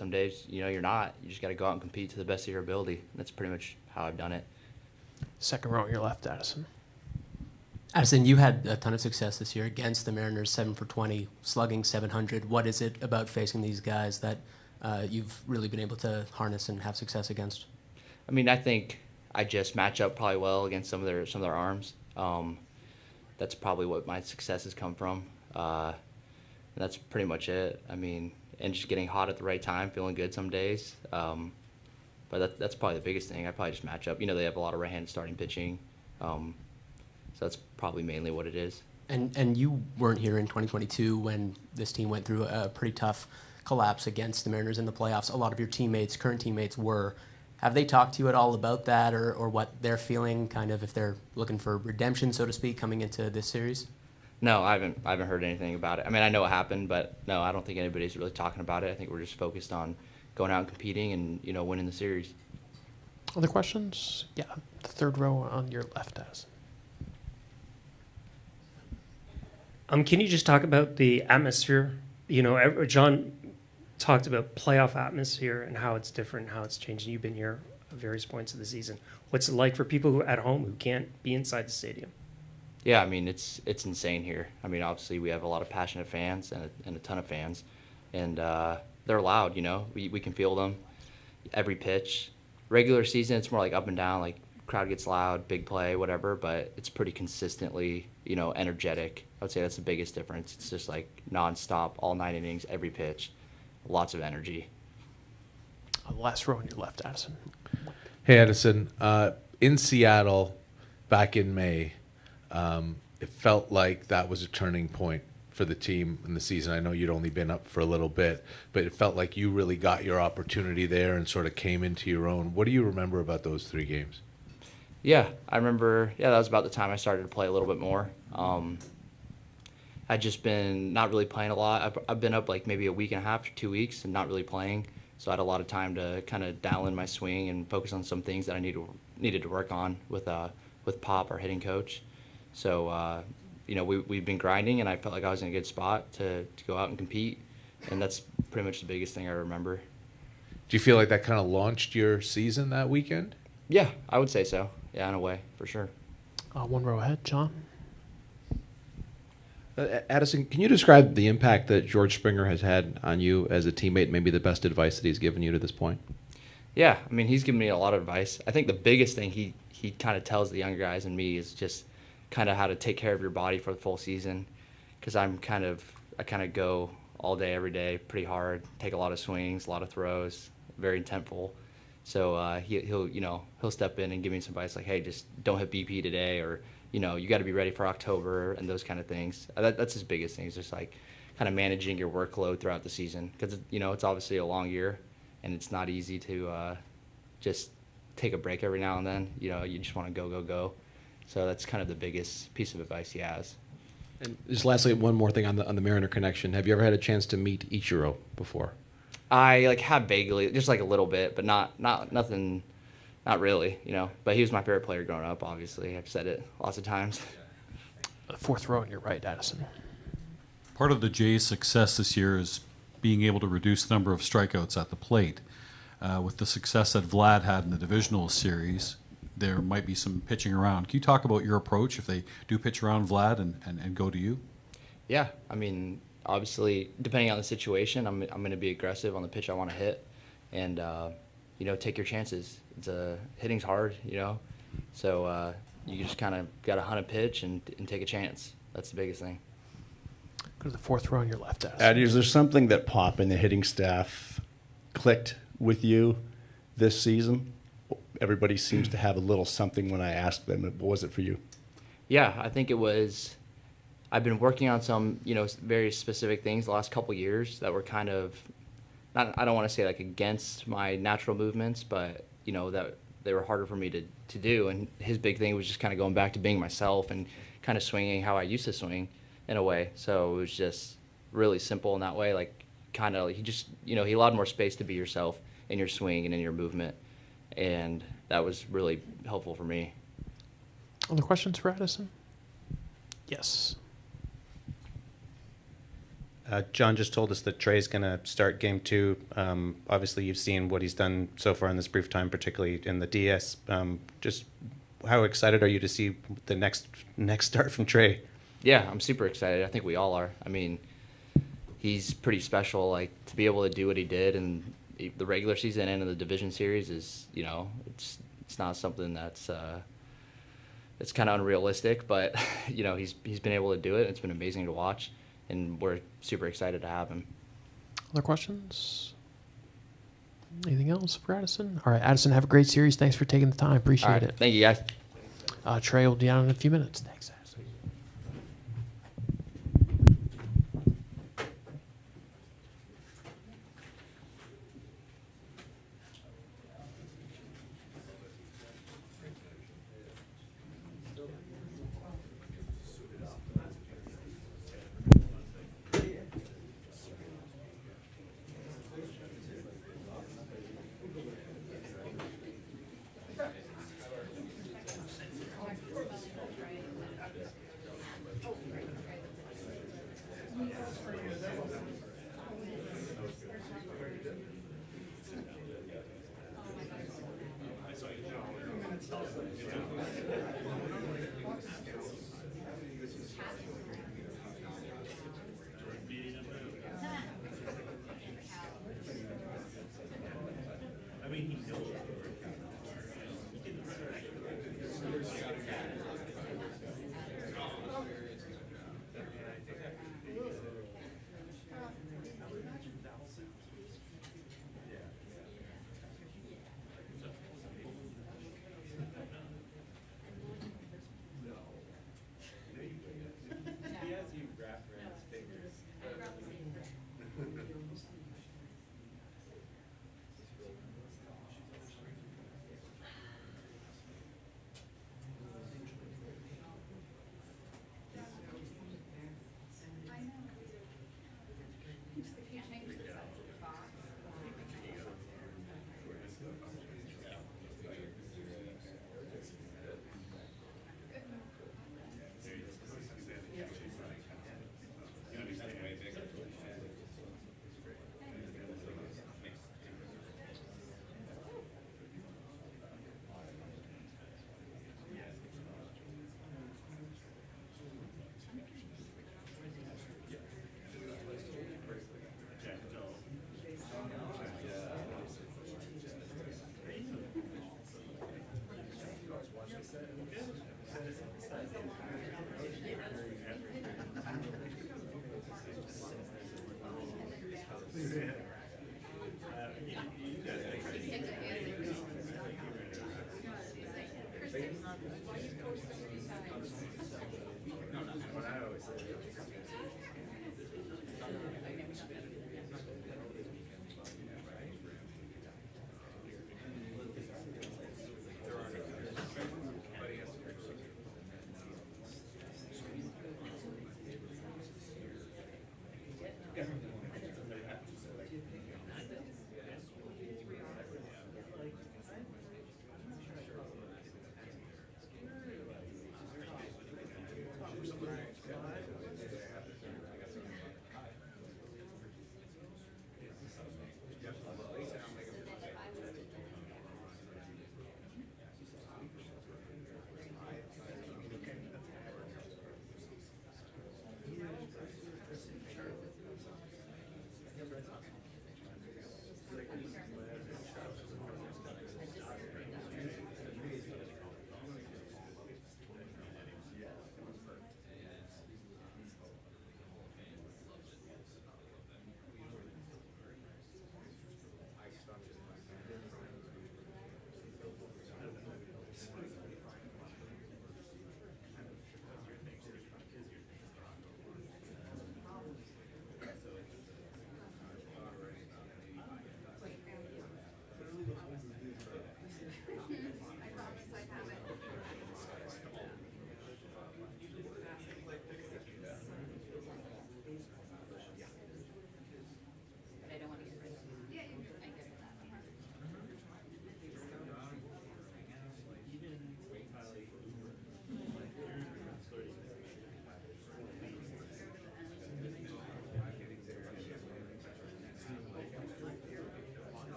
Some days, you're not. You just got to go out and compete to the best of your ability. That's pretty much how I've done it. Second row on your left, Addison. Addison, you had a ton of success this year against the Mariners, 7 for 20, slugging 700. What is it about facing these guys that you've really been able to harness and have success against? I mean, I think I just match up probably well against some of their arms. That's probably what my success has come from. And that's pretty much it. I mean, and just getting hot at the right time, feeling good some days. But that's probably the biggest thing. I probably just match up. They have a lot of right-handed starting pitching. So that's probably mainly what it is. And you weren't here in 2022 when this team went through a pretty tough collapse against the Mariners in the playoffs. A lot of your teammates, current teammates, were. Have they talked to you at all about that or what they're feeling, kind of if they're looking for redemption, so to speak, coming into this series? No, I haven't heard anything about it. I mean, I know what happened, but no, I don't think anybody's really talking about it. I think we're just focused on going out and competing and, winning the series. Other questions? Yeah, the third row on your left, Addison. Can you just talk about the atmosphere? John talked about playoff atmosphere and how it's different, how it's changing. You've been here at various points of the season. What's it like for people who at home who can't be inside the stadium? Yeah, I mean, it's insane here. I mean, obviously we have a lot of passionate fans and a ton of fans, and they're loud. We can feel them every pitch. Regular season, it's more like up and down, like crowd gets loud, big play, whatever, but it's pretty consistently, energetic. I would say that's the biggest difference. It's just like nonstop, all 9 innings, every pitch, lots of energy. The last row on your left, Addison. Hey, Addison. In Seattle, back in May, it felt like that was a turning point for the team in the season. I know you'd only been up for a little bit, but it felt like you really got your opportunity there and sort of came into your own. What do you remember about those 3 games? Yeah, I remember. Yeah, that was about the time I started to play a little bit more. I'd just been not really playing a lot. I've been up like maybe a week and a half to 2 weeks and not really playing. So I had a lot of time to kind of dial in my swing and focus on some things that I needed to work on with Pop, our hitting coach. So we've been grinding, and I felt like I was in a good spot to go out and compete, and that's pretty much the biggest thing I remember. Do you feel like that kind of launched your season that weekend? Yeah, I would say so. Yeah, in a way, for sure. One row ahead, John. Addison, can you describe the impact that George Springer has had on you as a teammate, maybe the best advice that he's given you to this point? Yeah, I mean, he's given me a lot of advice. I think the biggest thing he kind of tells the younger guys and me is just kind of how to take care of your body for the full season, because I kind of go all day, every day, pretty hard, take a lot of swings, a lot of throws, very intentful. So he'll step in and give me some advice like, hey, just don't hit BP today, or you got to be ready for October and those kind of things. That's his biggest thing, is just like kind of managing your workload throughout the season, because it's obviously a long year, and it's not easy to just take a break every now and then. You just want to go. So that's kind of the biggest piece of advice he has. And just lastly, one more thing on the Mariner connection. Have you ever had a chance to meet Ichiro before? I have vaguely, just like a little bit, but nothing, not really, But he was my favorite player growing up, obviously. I've said it lots of times. The fourth row on your right, Addison. Part of the Jays' success this year is being able to reduce the number of strikeouts at the plate. With the success that Vlad had in the divisional series, there might be some pitching around. Can you talk about your approach if they do pitch around Vlad and go to you? Yeah, I mean, obviously, depending on the situation, I'm going to be aggressive on the pitch I want to hit, and take your chances. Hitting's hard, so you just kind of got to hunt a pitch and take a chance. That's the biggest thing. Go to the fourth row on your left, Addison. Addie, is there something that Pop and the hitting staff clicked with you this season? Everybody seems to have a little something when I ask them. What was it for you? Yeah, I think it was. I've been working on some, very specific things the last couple years that were kind of, I don't want to say like against my natural movements, but that they were harder for me to do. And his big thing was just kind of going back to being myself and kind of swinging how I used to swing in a way. So it was just really simple in that way. Like kind of, he just, he allowed more space to be yourself in your swing and in your movement. And that was really helpful for me. Other questions for Addison? Yes. John just told us that Trey's going to start game 2. Obviously, you've seen what he's done so far in this brief time, particularly in the DS. Just how excited are you to see the next start from Trey? Yeah, I'm super excited. I think we all are. I mean, he's pretty special. Like, to be able to do what he did in the regular season and in the division series is, it's not something that's it's kind of unrealistic. But he's been able to do it. It's been amazing to watch, and we're super excited to have him. Other questions? Anything else for Addison? All right, Addison, have a great series. Thanks for taking the time. Appreciate it. Thank you, guys. Trey will be on in a few minutes. Thanks, Addison.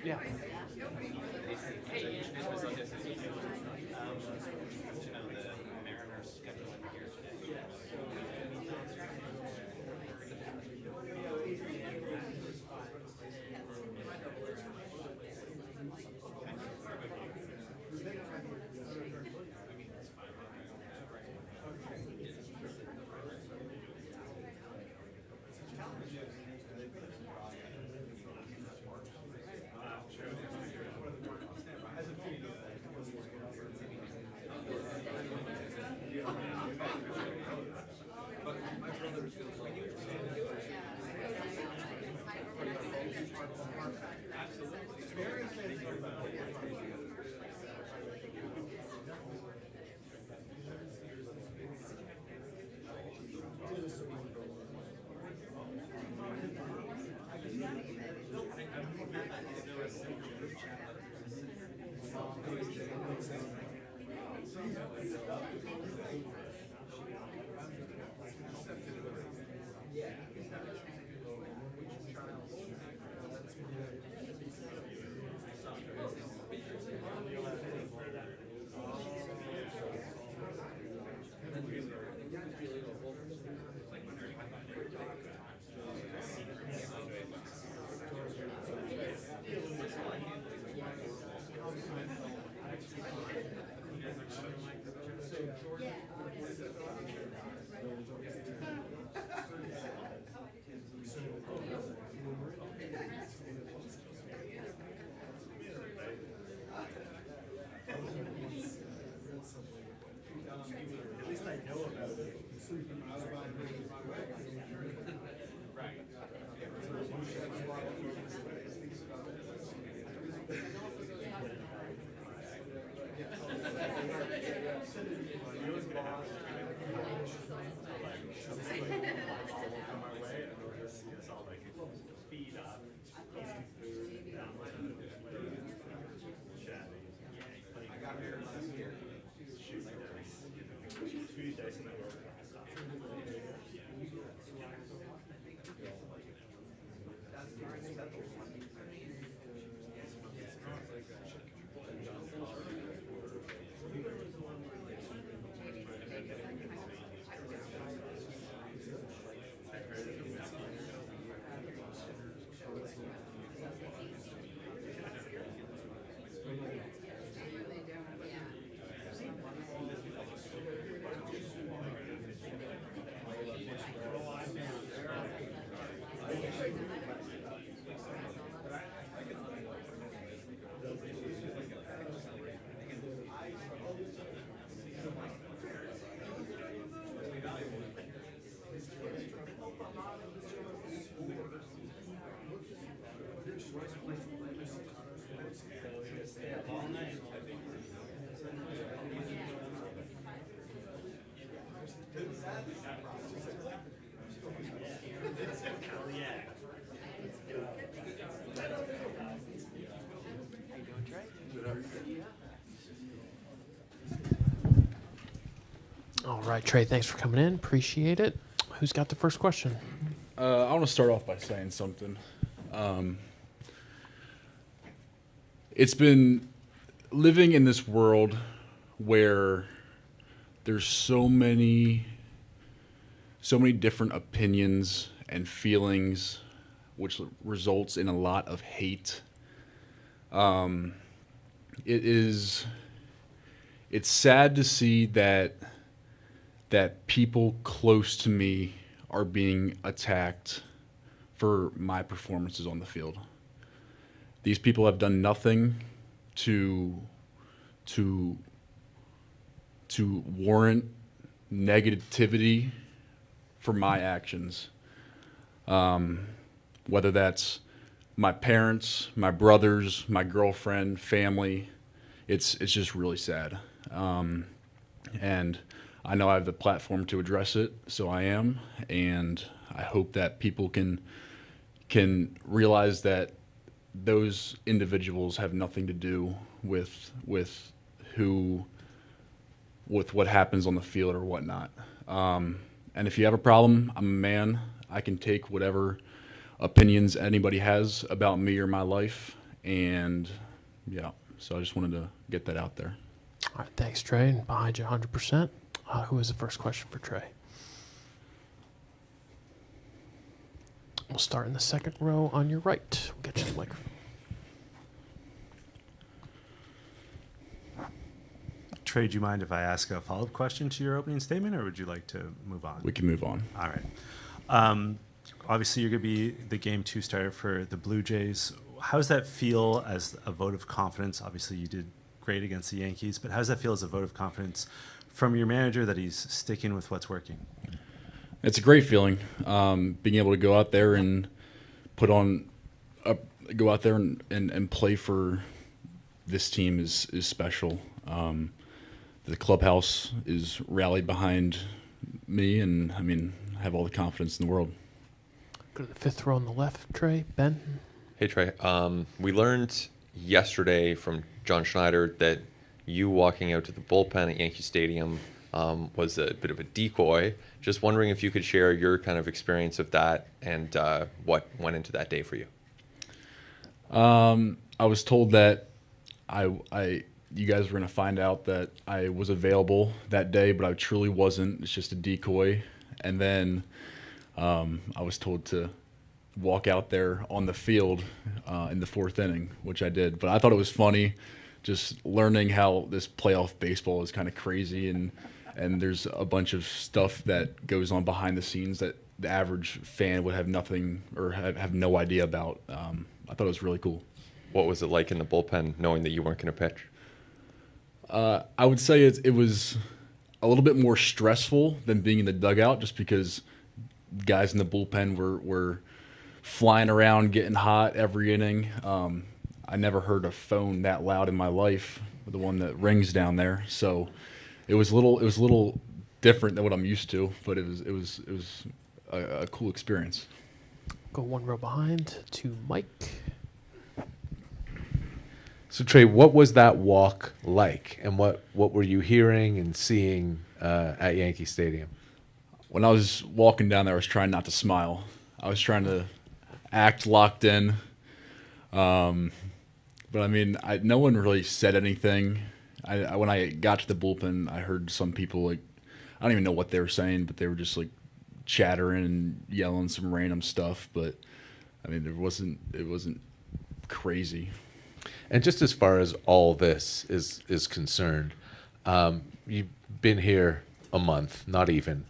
Yeah. All right, Trey, thanks for coming in. Appreciate it. Who's got the first question? I want to start off by saying something. It's been living in this world where there's so many different opinions and feelings, which results in a lot of hate. It's sad to see that people close to me are being attacked for my performances on the field. These people have done nothing to warrant negativity for my actions. Whether that's my parents, my brothers, my girlfriend, family, it's just really sad. And I know I have the platform to address it, so I am, and I hope that people can realize that those individuals have nothing to do with what happens on the field or whatnot. And if you have a problem, I'm a man. I can take whatever opinions anybody has about me or my life. And yeah, so I just wanted to get that out there. All right, thanks, Trey. And behind you 100%. Who has the first question for Trey? We'll start in the second row on your right. We'll get you the microphone. Trey, do you mind if I ask a follow-up question to your opening statement, or would you like to move on? We can move on. All right. Obviously, you're going to be the Game 2 starter for the Blue Jays. How does that feel as a vote of confidence? Obviously, you did great against the Yankees, but how does that feel as a vote of confidence from your manager that he's sticking with what's working? It's a great feeling, being able to go out there and go out there and play for this team is special. The clubhouse is rallied behind me, and I mean, I have all the confidence in the world. Go to the fifth row on the left, Trey. Ben? Hey, Trey. We learned yesterday from John Schneider that you walking out to the bullpen at Yankee Stadium was a bit of a decoy. Just wondering if you could share your kind of experience of that and what went into that day for you. I was told that you guys were going to find out that I was available that day, but I truly wasn't. It's just a decoy. And then I was told to walk out there on the field in the fourth inning, which I did. But I thought it was funny just learning how this playoff baseball is kind of crazy, and there's a bunch of stuff that goes on behind the scenes that the average fan would have nothing or have no idea about. I thought it was really cool. What was it like in the bullpen knowing that you weren't going to pitch? I would say it was a little bit more stressful than being in the dugout, just because guys in the bullpen were flying around, getting hot every inning. I never heard a phone that loud in my life, the one that rings down there. So it was a little different than what I'm used to, but it was a cool experience. Go one row behind to Mike. So, Trey, what was that walk like, and what were you hearing and seeing at Yankee Stadium? When I was walking down there, I was trying not to smile. I was trying to act locked in. But, I mean, no one really said anything. When I got to the bullpen, I heard some people, like, I don't even know what they were saying, but they were just, like, chattering and yelling some random stuff. But, I mean, it wasn't crazy. And just as far as all this is concerned, you've been here a month, not even.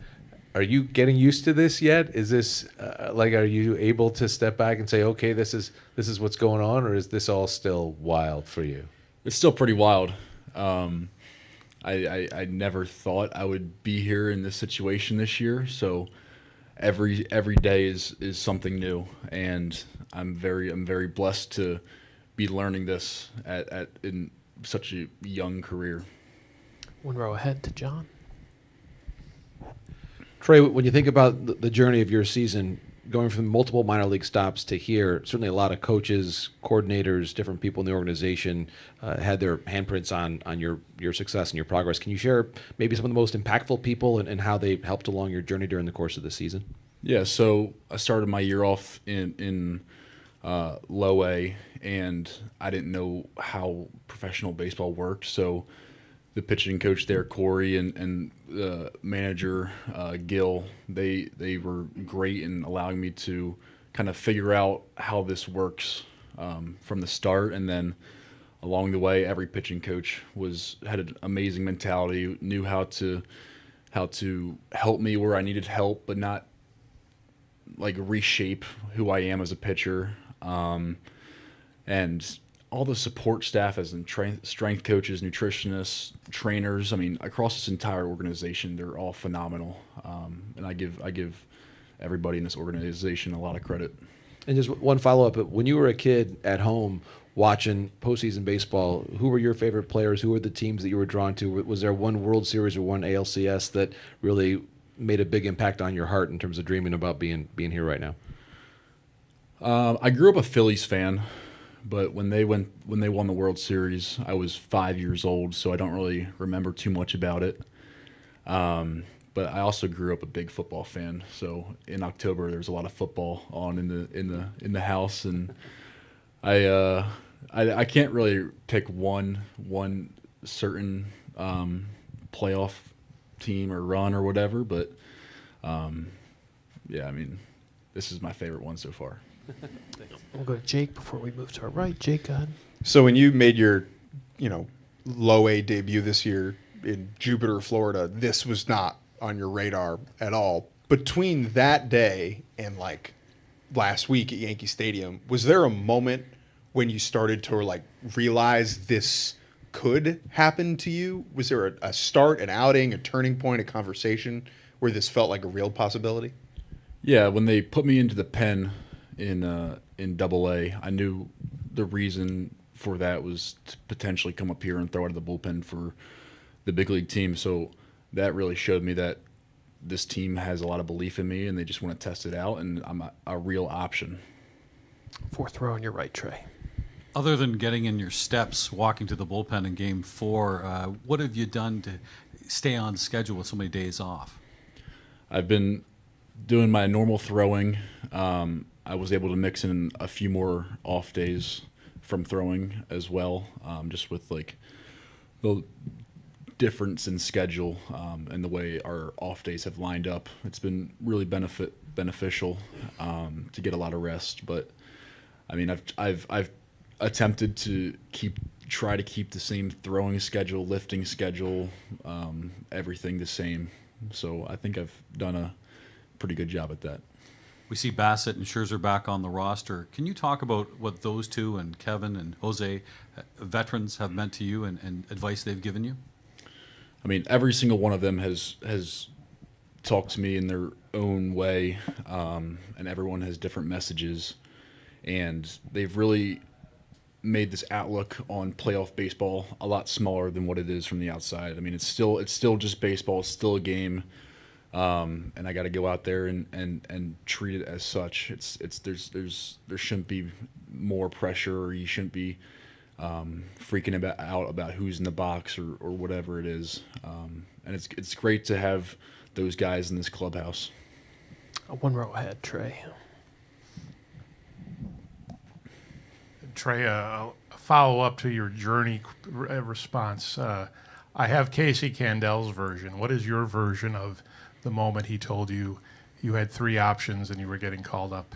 Are you getting used to this yet? Is this are you able to step back and say, okay, this is what's going on, or is this all still wild for you? It's still pretty wild. I never thought I would be here in this situation this year, so every day is something new, and I'm very blessed to be learning this in such a young career. One row ahead to John. Trey, when you think about the journey of your season, going from multiple minor league stops to here, certainly a lot of coaches, coordinators, different people in the organization had their handprints on your success and your progress. Can you share maybe some of the most impactful people and how they helped along your journey during the course of the season? Yeah, so I started my year off in low A, and I didn't know how professional baseball worked. So the pitching coach there, Corey, and the manager, Gil, they were great in allowing me to kind of figure out how this works from the start. And then along the way, every pitching coach had an amazing mentality, knew how to help me where I needed help, but not like reshape who I am as a pitcher. And all the support staff, as in strength coaches, nutritionists, trainers, I mean, across this entire organization, they're all phenomenal. And I give everybody in this organization a lot of credit. And just one follow-up. When you were a kid at home watching postseason baseball, who were your favorite players? Who were the teams that you were drawn to? Was there one World Series or one ALCS that really made a big impact on your heart in terms of dreaming about being here right now? I grew up a Phillies fan, but when they won the World Series, I was 5 years old, so I don't really remember too much about it. But I also grew up a big football fan, so in October there was a lot of football on in the house, and I can't really pick one certain playoff team or run or whatever, but yeah, I mean, this is my favorite one so far. We'll go to Jake before we move to our right. Jake, go ahead. So when you made your, low A debut this year in Jupiter, Florida, this was not on your radar at all. Between that day and like last week at Yankee Stadium, was there a moment when you started to like realize this could happen to you? Was there a start, an outing, a turning point, a conversation where this felt like a real possibility? Yeah, when they put me into the pen in Double-A, I knew the reason for that was to potentially come up here and throw out of the bullpen for the big league team. So that really showed me that this team has a lot of belief in me, and they just want to test it out, and I'm a real option. Fourth row on your right, Trey. Other than getting in your steps, walking to the bullpen in Game 4, what have you done to stay on schedule with so many days off? I've been doing my normal throwing. I was able to mix in a few more off days from throwing as well, just with like the difference in schedule and the way our off days have lined up. It's been really beneficial to get a lot of rest. But I mean, I've attempted to try to keep the same throwing schedule, lifting schedule, everything the same. So I think I've done a pretty good job at that. We see Bassett and Scherzer back on the roster. Can you talk about what those two and Kevin and Jose, veterans, have meant to you and advice they've given you? I mean, every single one of them has talked to me in their own way, and everyone has different messages. And they've really made this outlook on playoff baseball a lot smaller than what it is from the outside. I mean, it's still just baseball. It's still a game. And I got to go out there and treat it as such. There shouldn't be more pressure, or you shouldn't be freaking out about who's in the box or whatever it is. And it's great to have those guys in this clubhouse. One row ahead, Trey. Trey, a follow-up to your journey response. I have Casey Candel's version. What is your version of the moment he told you you had three options and you were getting called up?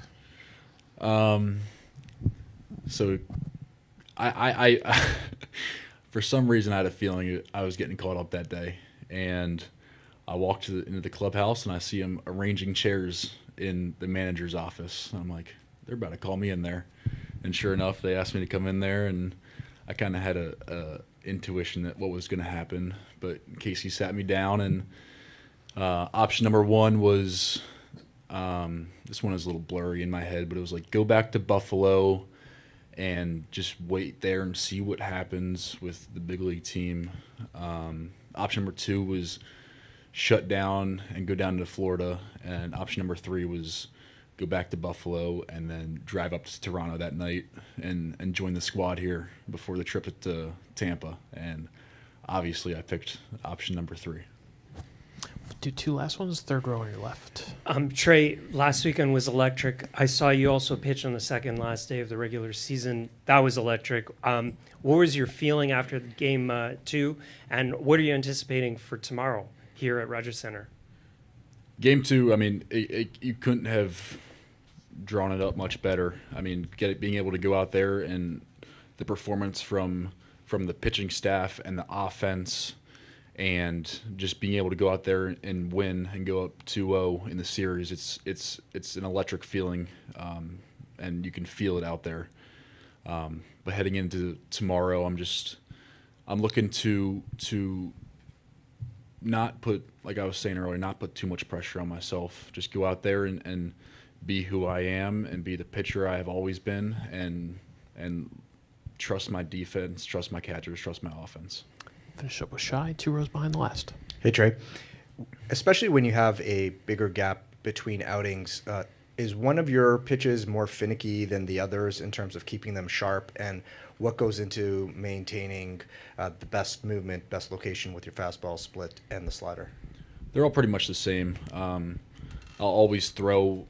So I for some reason I had a feeling I was getting called up that day, and I walked into the clubhouse and I see him arranging chairs in the manager's office. I'm like, they're about to call me in there. And sure enough, they asked me to come in there, and I kind of had a intuition that what was going to happen. But Casey sat me down, and option number one was, this one is a little blurry in my head, but it was like, go back to Buffalo and just wait there and see what happens with the big league team. Option number two was shut down and go down to Florida. And option number three was go back to Buffalo and then drive up to Toronto that night and join the squad here before the trip to Tampa. And obviously I picked option number three. Do two last ones, third row on your left. Trey, last weekend was electric. I saw you also pitch on the second last day of the regular season. That was electric. What was your feeling after game 2, and what are you anticipating for tomorrow here at Rogers Center? Game 2, I mean, you couldn't have drawn it up much better. I mean, being able to go out there and the performance from the pitching staff and the offense, and just being able to go out there and win and go up 2-0 in the series, it's an electric feeling, and you can feel it out there. But heading into tomorrow, I'm looking to not put, like I was saying earlier, not put too much pressure on myself. Just go out there and be who I am and be the pitcher I have always been, and trust my defense, trust my catchers, trust my offense. Finish up with Shy, 2 rows behind the last. Hey, Trey. Especially when you have a bigger gap between outings, is one of your pitches more finicky than the others in terms of keeping them sharp? And what goes into maintaining the best movement, best location with your fastball, split, and the slider? They're all pretty much the same. I'll always throw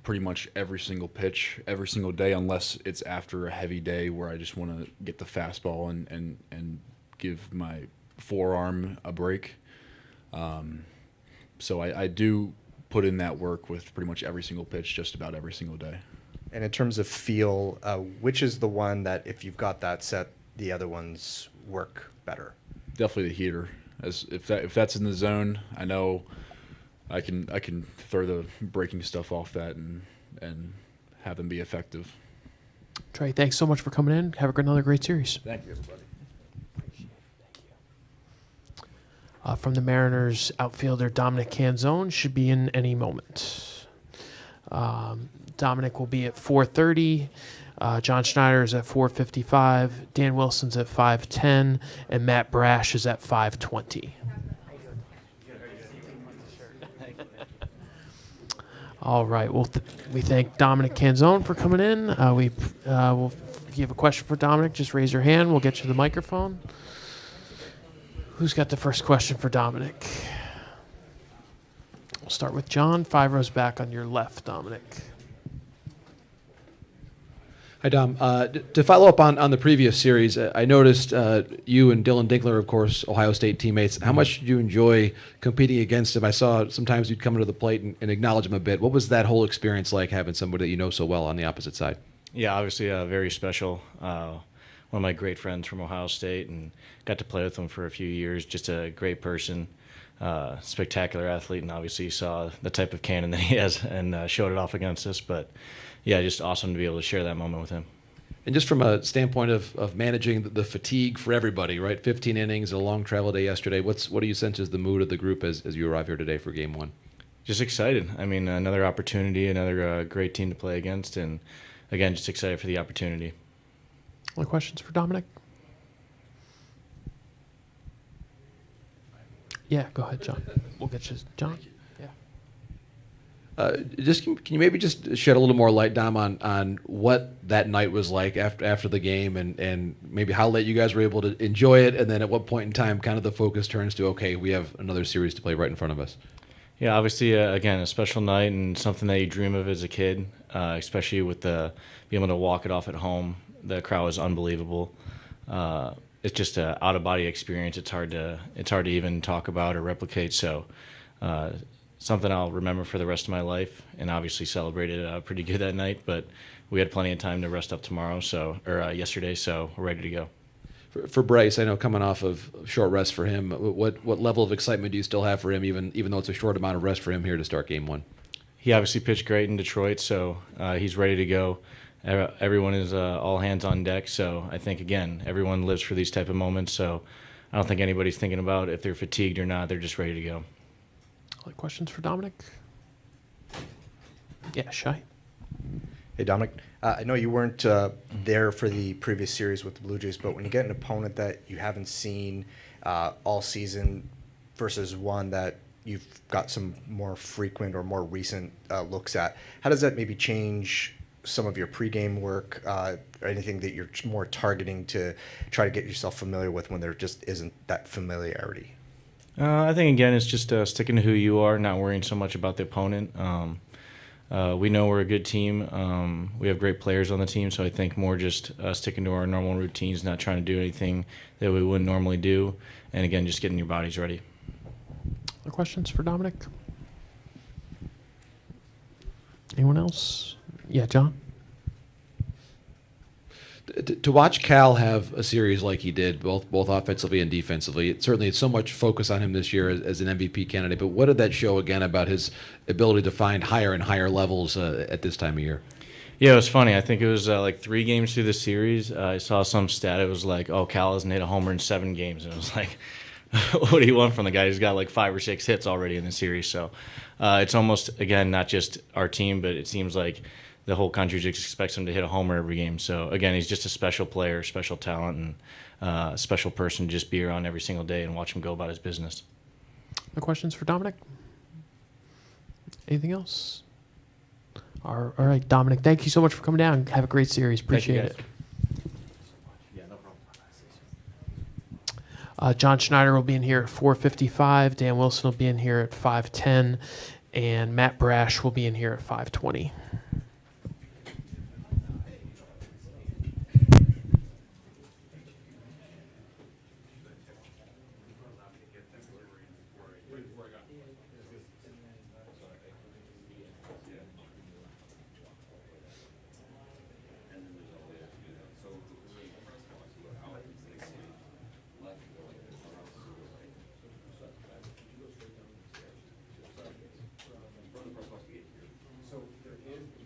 pretty much every single pitch every single day, unless it's after a heavy day where I just want to get the fastball and give my forearm a break. So I do put in that work with pretty much every single pitch just about every single day. And in terms of feel, which is the one that if you've got that set, the other ones work better? Definitely the heater. If that's in the zone, I know I can throw the breaking stuff off that and have them be effective. Trey, thanks so much for coming in. Have another great series. Thank you, everybody. From the Mariners, outfielder Dominic Canzone should be in any moment. Dominic will be at 4:30. John Schneider is at 4:55. Dan Wilson's at 5:10. And Matt Brash is at 5:20. All right. Well, we thank Dominic Canzone for coming in. If you have a question for Dominic, just raise your hand. We'll get you the microphone. Who's got the first question for Dominic? We'll start with John. 5 rows back on your left, Dominic. Hi, Dom. To follow up on the previous series, I noticed you and Dylan Dinkler, of course, Ohio State teammates. How much did you enjoy competing against him? I saw sometimes you'd come into the plate and acknowledge him a bit. What was that whole experience like, having somebody that you know so well on the opposite side? Yeah, obviously very special. One of my great friends from Ohio State, and got to play with him for a few years. Just a great person, spectacular athlete, and obviously you saw the type of cannon that he has and showed it off against us. But yeah, just awesome to be able to share that moment with him. And just from a standpoint of managing the fatigue for everybody, right? 15 innings, a long travel day yesterday. What do you sense is the mood of the group as you arrive here today for Game 1? Just excited. I mean, another opportunity, another great team to play against, and again, just excited for the opportunity. Any questions for Dominic? Yeah, go ahead, John. We'll get you, John. Yeah. Can you maybe just shed a little more light, Dom, on what that night was like after the game, and maybe how late you guys were able to enjoy it, and then at what point in time kind of the focus turns to, okay, we have another series to play right in front of us? Yeah, obviously, again, a special night and something that you dream of as a kid, especially with being able to walk it off at home. The crowd was unbelievable. It's just an out-of-body experience. It's hard to even talk about or replicate. So something I'll remember for the rest of my life, and obviously celebrated pretty good that night. But we had plenty of time to rest up yesterday, so we're ready to go. For Bryce, I know coming off of short rest for him, what level of excitement do you still have for him, even though it's a short amount of rest for him here to start Game 1? He obviously pitched great in Detroit, so he's ready to go. Everyone is all hands on deck, so I think, again, everyone lives for these type of moments, so I don't think anybody's thinking about if they're fatigued or not. They're just ready to go. Any questions for Dominic? Yeah, Shai. Hey, Dominic. I know you weren't there for the previous series with the Blue Jays, but when you get an opponent that you haven't seen all season versus one that you've got some more frequent or more recent looks at, how does that maybe change some of your pregame work, or anything that you're more targeting to try to get yourself familiar with when there just isn't that familiarity? I think, again, it's just sticking to who you are, not worrying so much about the opponent. We know we're a good team. We have great players on the team, so I think more just sticking to our normal routines, not trying to do anything that we wouldn't normally do, and, again, just getting your bodies ready. Other questions for Dominic? Anyone else? Yeah, John? To watch Cal have a series like he did, both offensively and defensively, it's so much focus on him this year as an MVP candidate, but what did that show, again, about his ability to find higher and higher levels at this time of year? Yeah, it was funny. I think it was like 3 games through the series. I saw some stat. It was like, Cal hasn't hit a homer in 7 games. And it was like, what do you want from the guy who's got like 5 or 6 hits already in the series? So it's almost, again, not just our team, but it seems like the whole country just expects him to hit a homer every game. So, again, he's just a special player, special talent, and a special person to just be around every single day and watch him go about his business. No questions for Dominic? Anything else? All right, Dominic, thank you so much for coming down. Have a great series. Appreciate it. John Schneider will be in here at 4:55. Dan Wilson will be in here at 5:10. And Matt Brash will be in here at 5:20. So there is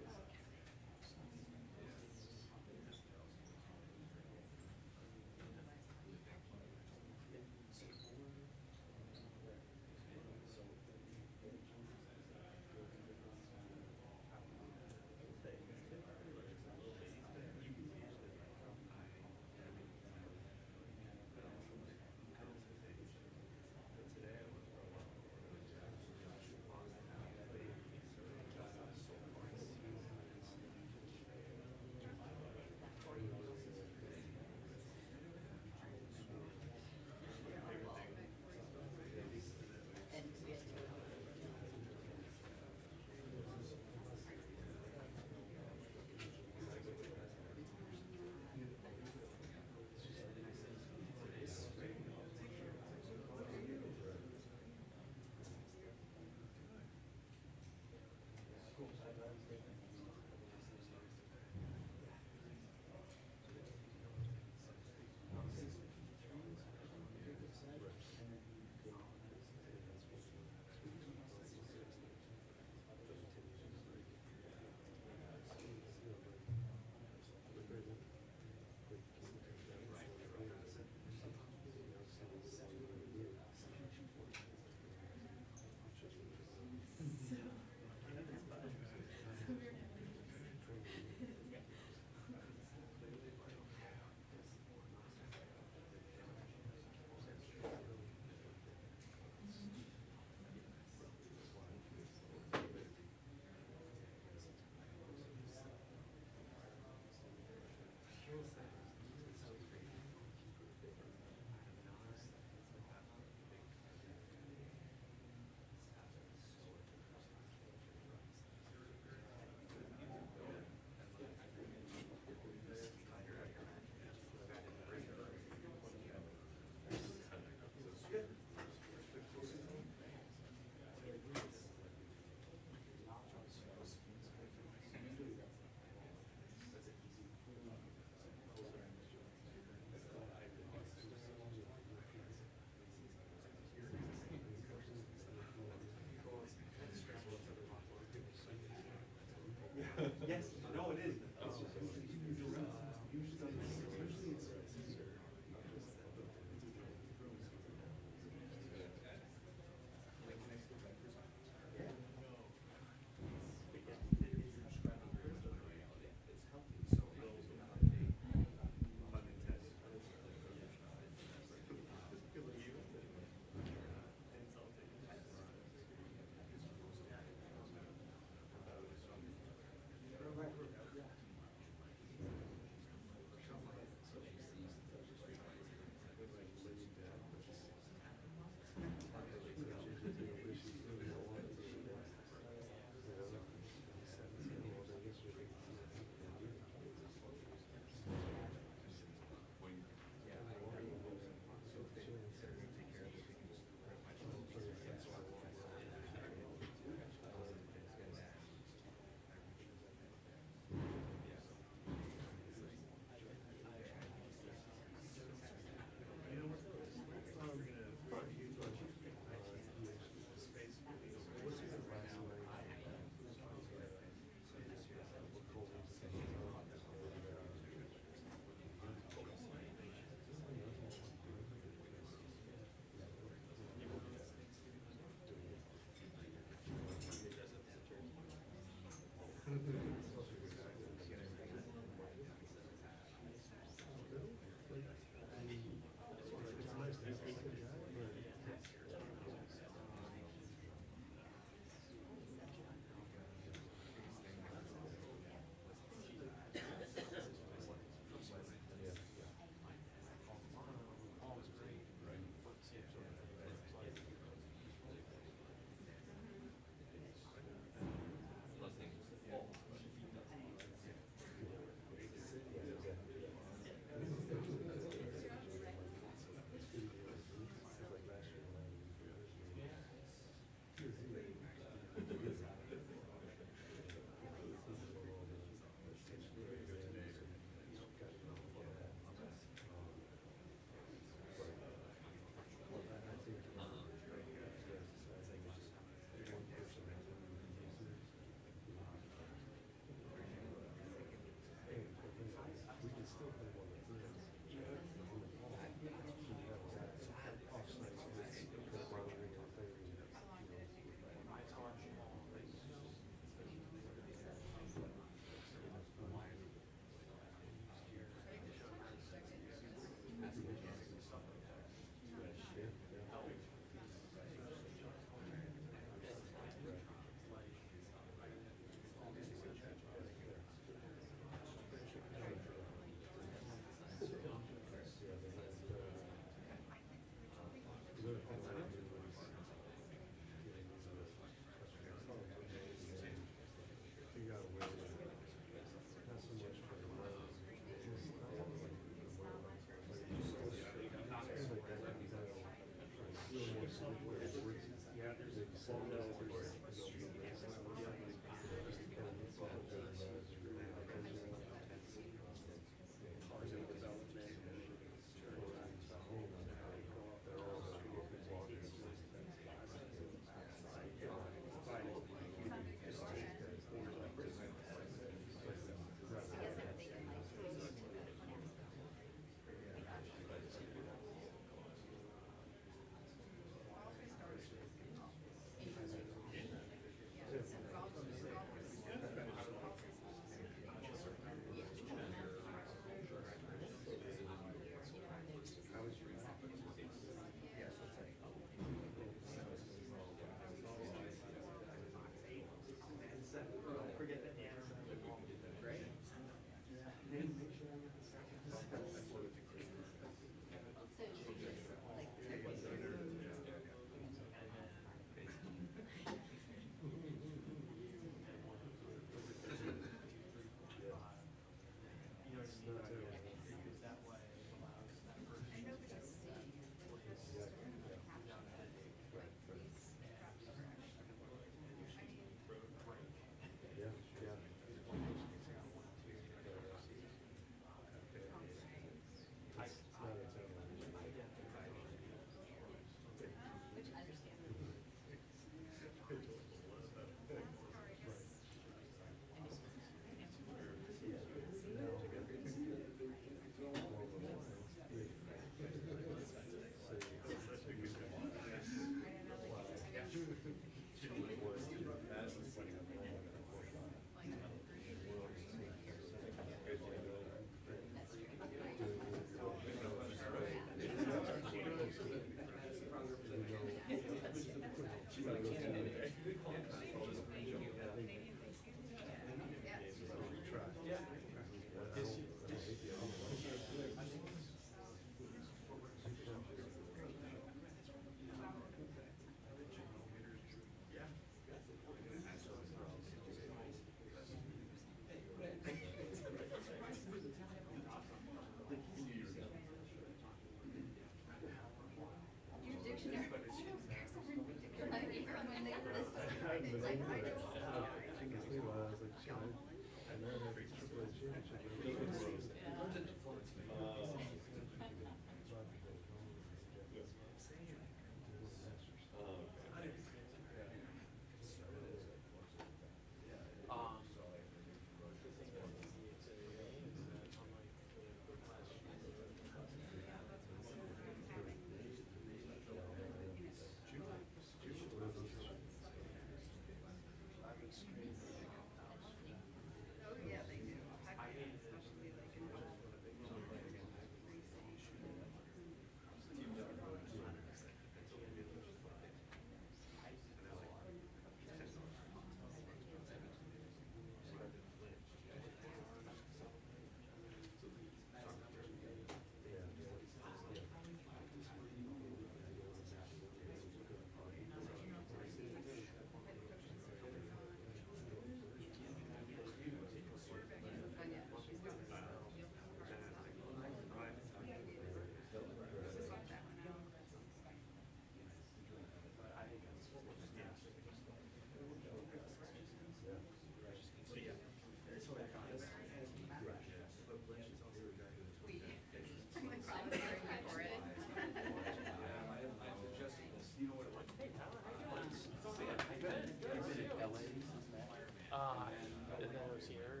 And then it was here.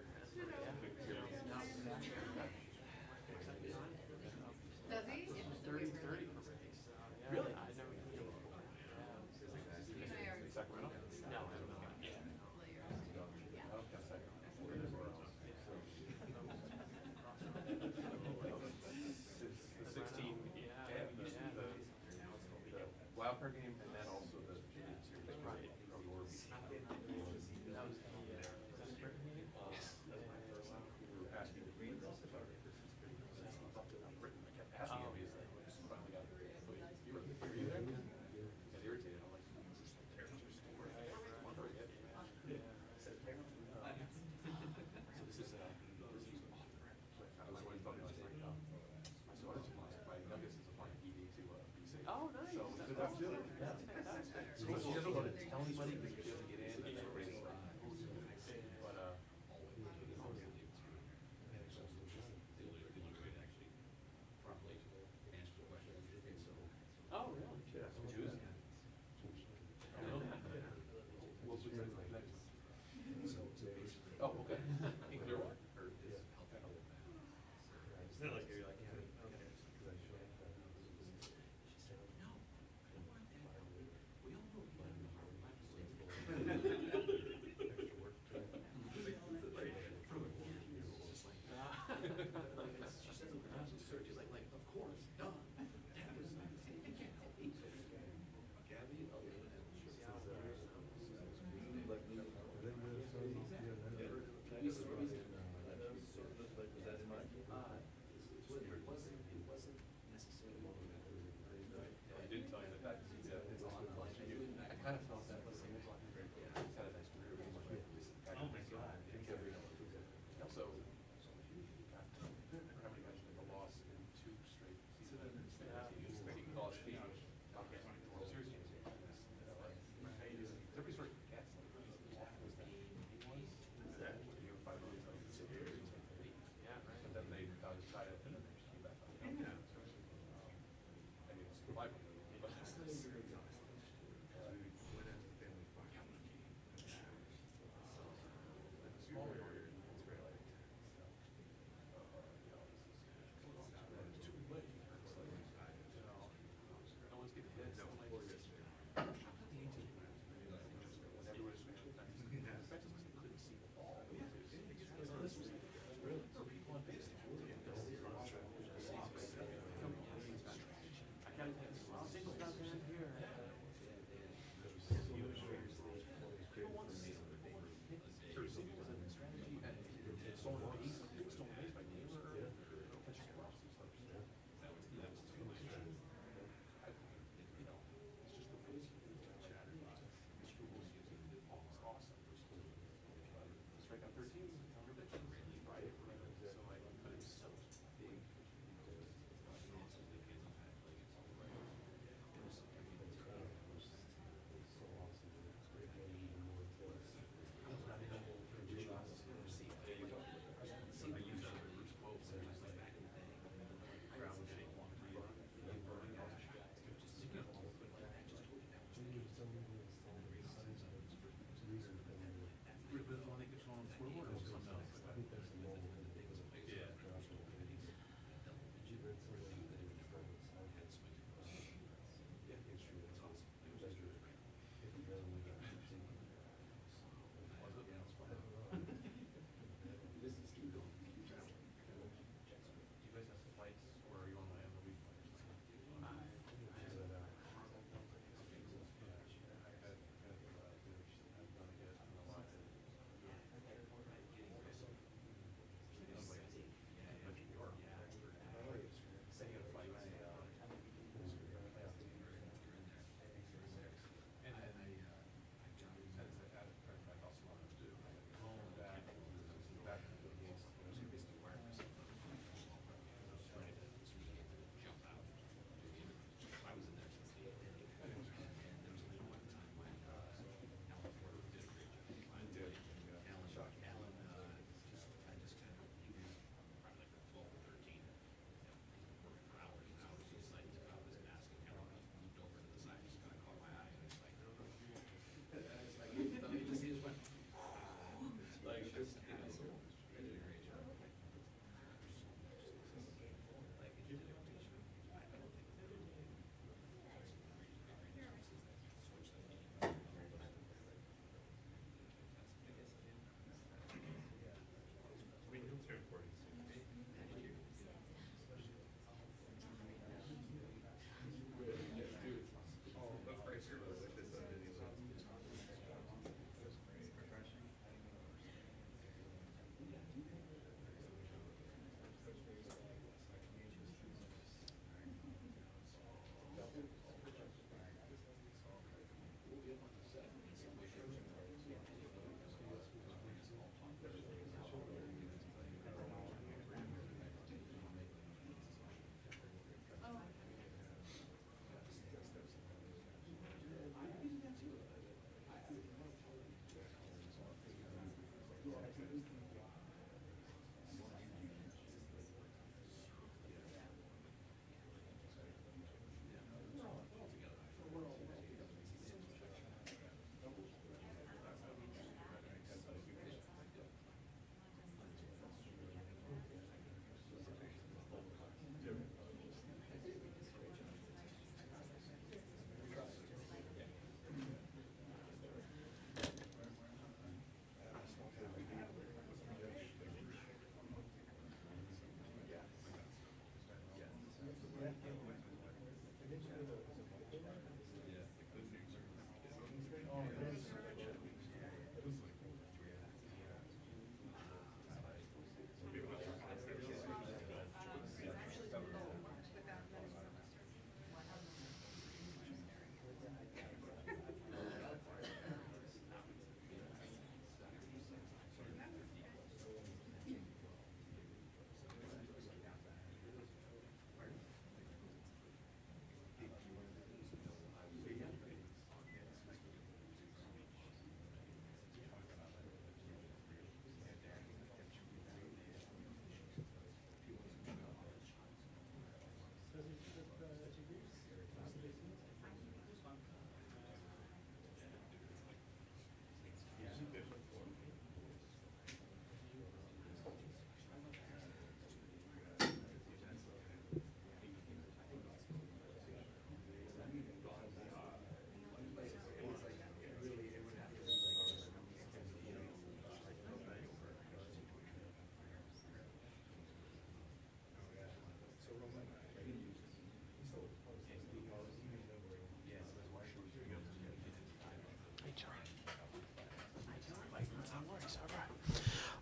Does he? 30 for me. Really? I never. Sacramento? No. Yeah. 16. Yeah. The wild card game, and then also the series. Right. That was the Britain meeting. We were asking the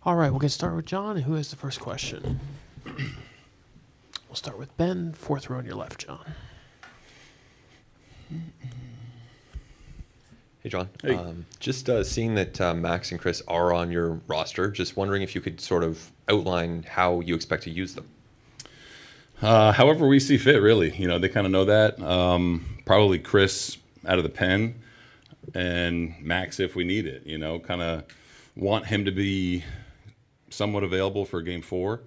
All right, we'll get started with John. Who has the first question? We'll start with Ben, fourth row on your left, John. Hey, John. Hey. Just seeing that Max and Chris are on your roster, just wondering if you could sort of outline how you expect to use them. However we see fit, really. They kind of know that. Probably Chris out of the pen, and Max if we need it. Kind of want him to be somewhat available for Game 4,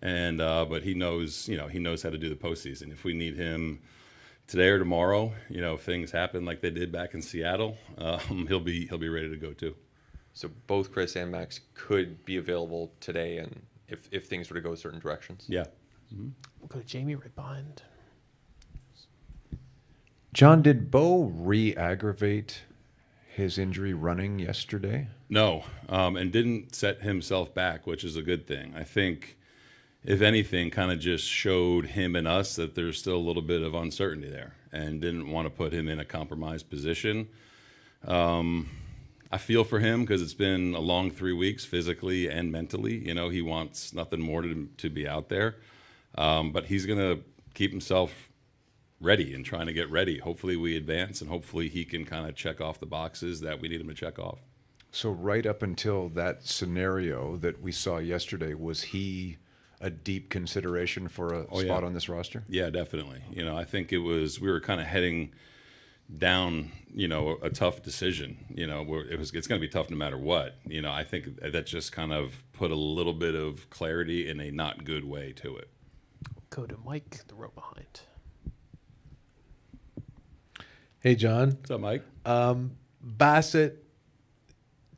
and but he knows how to do the postseason. If we need him today or tomorrow, if things happen like they did back in Seattle, he'll be ready to go too. So both Chris and Max could be available today, and if things were to go certain directions. Yeah. We'll go to Jamie right behind. John, did Bo re-aggravate his injury running yesterday? No, and didn't set himself back, which is a good thing. I think, if anything, kind of just showed him and us that there's still a little bit of uncertainty there, and didn't want to put him in a compromised position. I feel for him because it's been a long 3 weeks physically and mentally. He wants nothing more to be out there. But he's going to keep himself ready and trying to get ready. Hopefully we advance, and hopefully he can kind of check off the boxes that we need him to check off. So right up until that scenario that we saw yesterday, was he a deep consideration for a spot on this roster? Yeah, definitely. I think we were kind of heading down, a tough decision. It's going to be tough no matter what. I think that just kind of put a little bit of clarity in a not good way to it. Go to Mike, the row behind. Hey, John. What's up, Mike? Bassett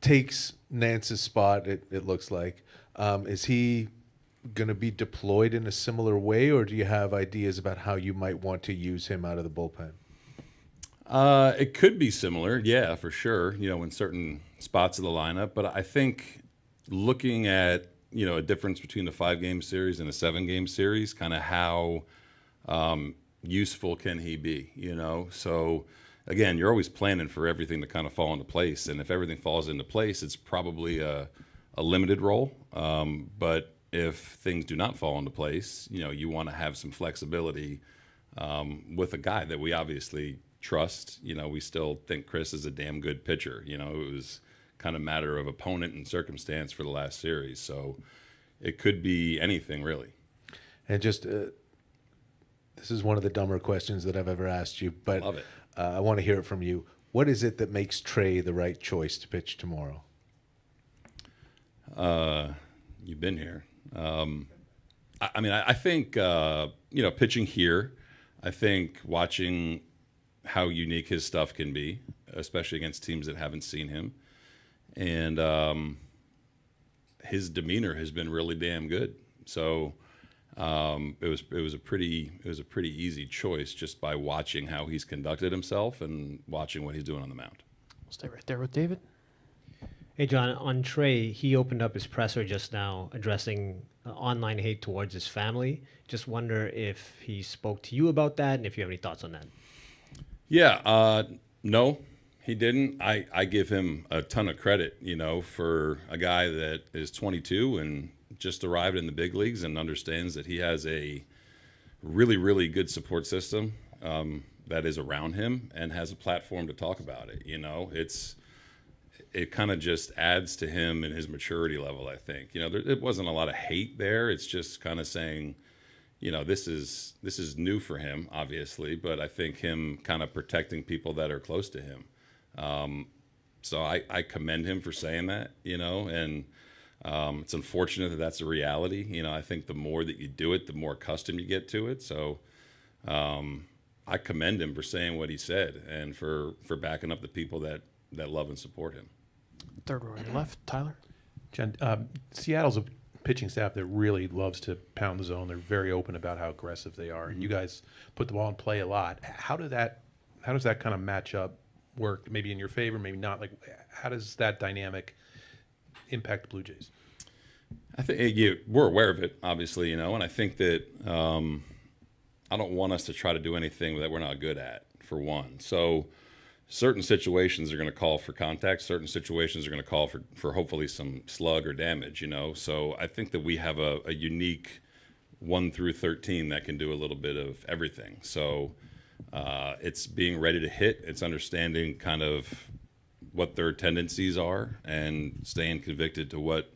takes Nance's spot, it looks like. Is he going to be deployed in a similar way, or do you have ideas about how you might want to use him out of the bullpen? It could be similar, yeah, for sure, in certain spots of the lineup. But I think looking at, a difference between the 5-game series and a 7-game series, kind of how useful can he be, So, again, you're always planning for everything to kind of fall into place. And if everything falls into place, it's probably a limited role. But if things do not fall into place, you want to have some flexibility with a guy that we obviously trust. We still think Chris is a damn good pitcher. It was kind of matter of opponent and circumstance for the last series. So it could be anything, really. And just, this is one of the dumber questions that I've ever asked you, but Love it. I want to hear it from you. What is it that makes Trey the right choice to pitch tomorrow? You've been here. I think, pitching here, I think watching how unique his stuff can be, especially against teams that haven't seen him. And his demeanor has been really damn good. So it was a pretty easy choice just by watching how he's conducted himself and watching what he's doing on the mound. We'll stay right there with David. Hey, John, on Trey, he opened up his presser just now addressing online hate towards his family. Just wonder if he spoke to you about that and if you have any thoughts on that. Yeah, no, he didn't. I give him a ton of credit, for a guy that is 22 and just arrived in the big leagues and understands that he has a really, really good support system that is around him and has a platform to talk about it. It kind of just adds to him and his maturity level, I think. It wasn't a lot of hate there. It's just kind of saying, this is new for him, obviously, but I think him kind of protecting people that are close to him. So I commend him for saying that, and it's unfortunate that that's a reality. I think the more that you do it, the more accustomed you get to it. So I commend him for saying what he said and for backing up the people that love and support him. Third row on your left, Tyler. John, Seattle's a pitching staff that really loves to pound the zone. They're very open about how aggressive they are, and you guys put the ball in play a lot. How does that kind of match up, work? Maybe in your favor, maybe not. Like, how does that dynamic impact the Blue Jays? I think we're aware of it, obviously, and I think that I don't want us to try to do anything that we're not good at, for one. So, certain situations are going to call for contact. Certain situations are going to call for hopefully some slug or damage, you know. So I think that we have a unique 1 through 13 that can do a little bit of everything. So it's being ready to hit. It's understanding kind of what their tendencies are and staying convicted to what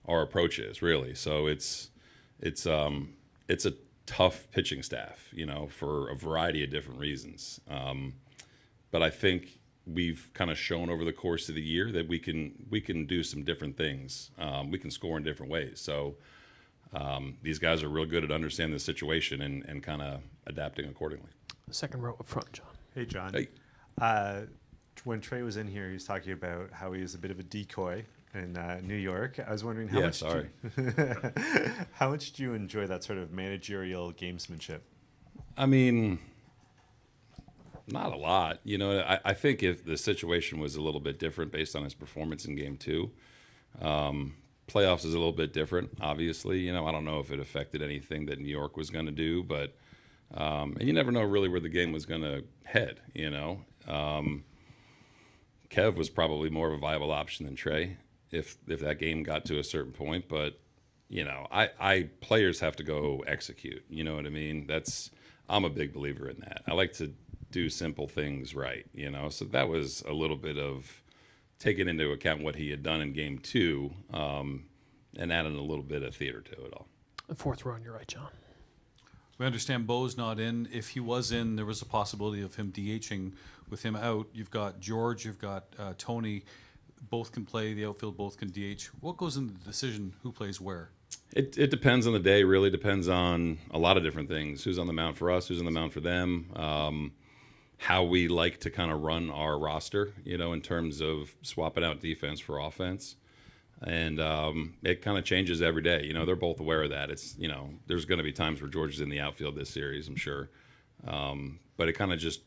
our approach is, really. So it's a tough pitching staff, you know, for a variety of different reasons. But I think we've kind of shown over the course of the year that we can do some different things. We can score in different ways. So these guys are real good at understanding the situation and kind of adapting accordingly. Second row up front, John. Hey, John. Hey. When Trey was in here, he was talking about how he was a bit of a decoy in New York. I was wondering how much do you enjoy that sort of managerial gamesmanship? I mean, not a lot. You know, I think if the situation was a little bit different based on his performance in Game 2, playoffs is a little bit different, obviously. You know, I don't know if it affected anything that New York was going to do, but and you never know really where the game was going to head, you know. Kev was probably more of a viable option than Trey if that game got to a certain point. But, you know, players have to go execute. You know what I mean? I'm a big believer in that. I like to do simple things right, you know. So that was a little bit of taking into account what he had done in Game 2 and adding a little bit of theater to it all. The fourth row on your right, John. We understand Bo's not in. If he was in, there was a possibility of him DHing. With him out, you've got George, you've got Tony. Both can play the outfield, both can DH. What goes into the decision who plays where? It depends on the day, really depends on a lot of different things. Who's on the mound for us, who's on the mound for them, how we like to kind of run our roster, you know, in terms of swapping out defense for offense. And it kind of changes every day. You know, they're both aware of that. It's, you know, there's going to be times where George is in the outfield this series, I'm sure. But it kind of just,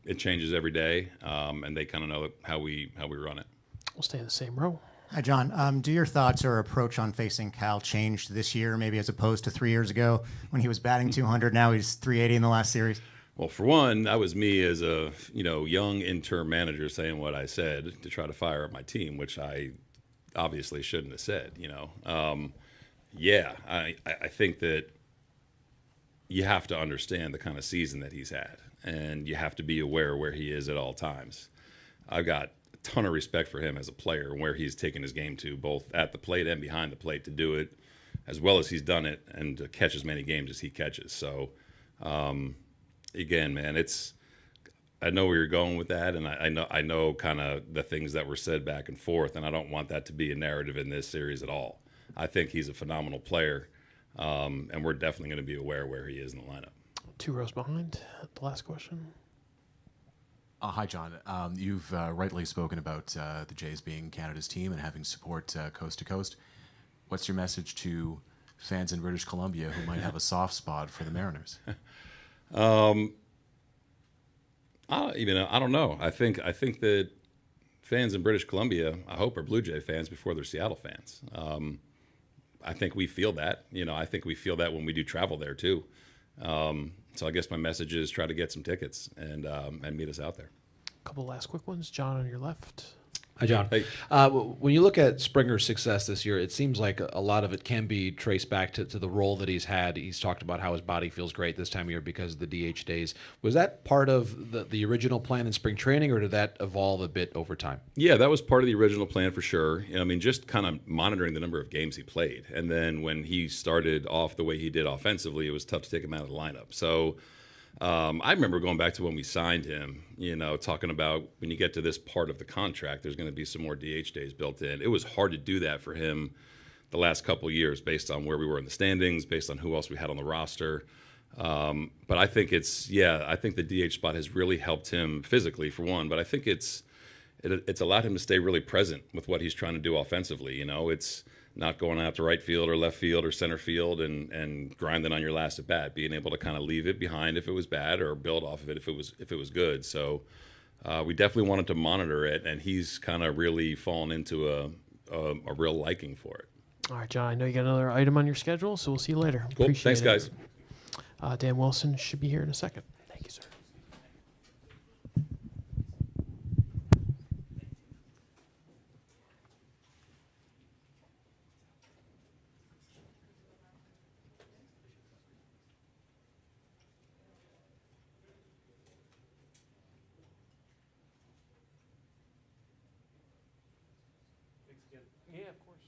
it changes every day, and they kind of know how we run it. We'll stay in the same row. Hi, John. Do your thoughts or approach on facing Cal change this year, maybe as opposed to 3 years ago when he was batting 200? Now he's 380 in the last series. Well, for one, that was me as a, you know, young interim manager saying what I said to try to fire up my team, which I obviously shouldn't have said, you know. Yeah, I think that you have to understand the kind of season that he's had, and you have to be aware where he is at all times. I've got a ton of respect for him as a player and where he's taken his game to, both at the plate and behind the plate, to do it as well as he's done it and to catch as many games as he catches. So, again, man, I know where you're going with that, and I know kind of the things that were said back and forth, and I don't want that to be a narrative in this series at all. I think he's a phenomenal player, and we're definitely going to be aware where he is in the lineup. 2 rows behind. The last question. Hi, John. You've rightly spoken about the Jays being Canada's team and having support coast to coast. What's your message to fans in British Columbia who might have a soft spot for the Mariners? I don't know. I think that fans in British Columbia, I hope, are Blue Jay fans before they're Seattle fans. I think we feel that. You know, I think we feel that when we do travel there too. So I guess my message is try to get some tickets and meet us out there. A couple last quick ones. John on your left. Hi, John. Hey. When you look at Springer's success this year, it seems like a lot of it can be traced back to the role that he's had. He's talked about how his body feels great this time of year because of the DH days. Was that part of the original plan in spring training, or did that evolve a bit over time? Yeah, that was part of the original plan for sure. I mean, just kind of monitoring the number of games he played. And then when he started off the way he did offensively, it was tough to take him out of the lineup. So I remember going back to when we signed him, you know, talking about when you get to this part of the contract, there's going to be some more DH days built in. It was hard to do that for him the last couple of years based on where we were in the standings, based on who else we had on the roster. But I think I think the DH spot has really helped him physically, for one, but I think it's allowed him to stay really present with what he's trying to do offensively. You know, it's not going out to right field or left field or center field and grinding on your last at bat, being able to kind of leave it behind if it was bad or build off of it if it was good. So we definitely wanted to monitor it, and he's kind of really fallen into a real liking for it. All right, John, I know you got another item on your schedule, so we'll see you later. Cool. Appreciate Thanks, it. guys. Dan Wilson should be here in a second. Thank you, sir. Yeah, of course.